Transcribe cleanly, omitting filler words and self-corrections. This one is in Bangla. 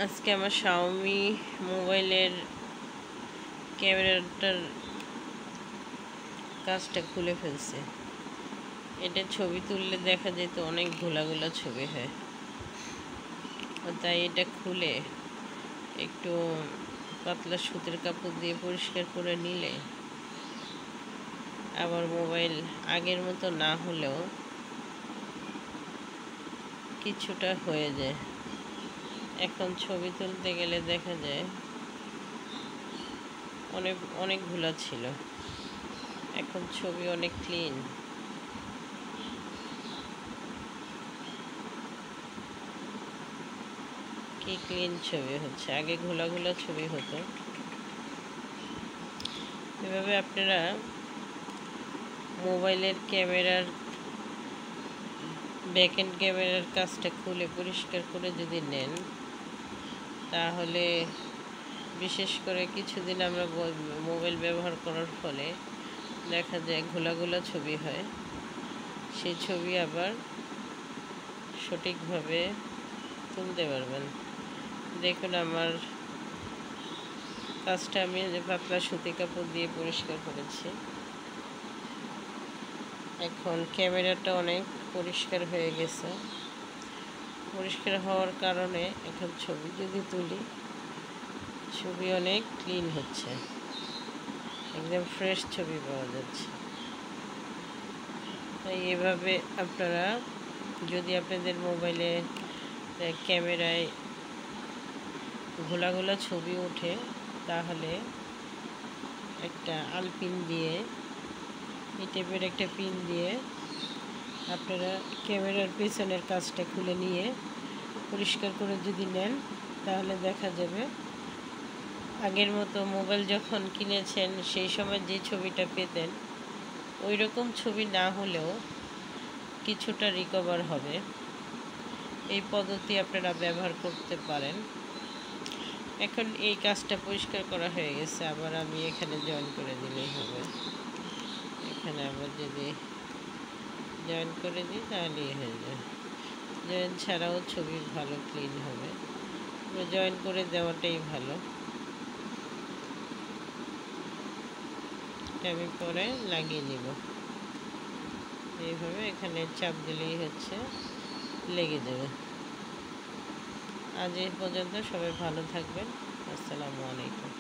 আজকে আমার শাওমি মোবাইলের ক্যামেরাটার কাজটা খুলে ফেলছে। এটা ছবি তুললে দেখা যেত অনেক ঘোলা ছবি হয়, তাই এটা খুলে একটু পাতলা সুতির কাপড় দিয়ে পরিষ্কার করে নিলে আবার মোবাইল আগের মতো না হলেও কিছুটা হয়ে যায়। এখন ছবি তুলতে গেলে দেখা যায় অনেক ঘোলা ছিল, এখন ছবি অনেক ক্লিন। কি ক্লিন ছবি হচ্ছে, আগে ঘোলা ছবি হতো। এভাবে আপনারা মোবাইলের ক্যামেরার ব্যাকএন্ড ক্যামেরার কাজটা খুলে পরিষ্কার করে যদি নেন, তাহলে বিশেষ করে কিছুদিন আমরা মোবাইল ব্যবহার করার ফলে দেখা যায় ঘোলা ছবি হয়। সেই ছবি আবার সঠিকভাবে তুলতে পারবেন। দেখুন আমার কাজটা আমি পাতলা সুতি কাপড় দিয়ে পরিষ্কার করেছি। এখন ক্যামেরাটা অনেক পরিষ্কার হয়ে গেছে। পরিষ্কার হওয়ার কারণে এখন ছবি যদি তুলি, ছবি অনেক ক্লিন হচ্ছে, একদম ফ্রেশ ছবি পাওয়া যাচ্ছে। তাই এভাবে আপনারা যদি আপনাদের মোবাইলে ক্যামেরায় ঘোলা ছবি ওঠে, তাহলে একটা আলপিন দিয়ে, এই টাইপের একটা পিন দিয়ে আপনারা ক্যামেরার পেছনের কাজটা খুলে নিয়ে পরিষ্কার করে যদি নেন, তাহলে দেখা যাবে আগের মতো মোবাইল যখন কিনেছেন সেই সময় যে ছবিটা পেতেন ওই রকম ছবি না হলেও কিছুটা রিকভার হবে। এই পদ্ধতি আপনারা ব্যবহার করতে পারেন। এখন এই কাজটা পরিষ্কার করা হয়ে গেছে, আবার আমি এখানে জয়েন করে দিলেই হবে। এখানে আবার যদি জয়েন করে দিই তাহলেই হয়ে যায়। জয়েন ছাড়াও ছবি ভালো ক্লিন হবে, জয়েন করে দেওয়াটাই ভালো। আমি পরে লাগিয়ে নিব। এইভাবে এখানে চাপ দিলেই হচ্ছে লেগে যাবে। আজ এই পর্যন্ত, সবাই ভালো থাকবেন। আসসালামু আলাইকুম।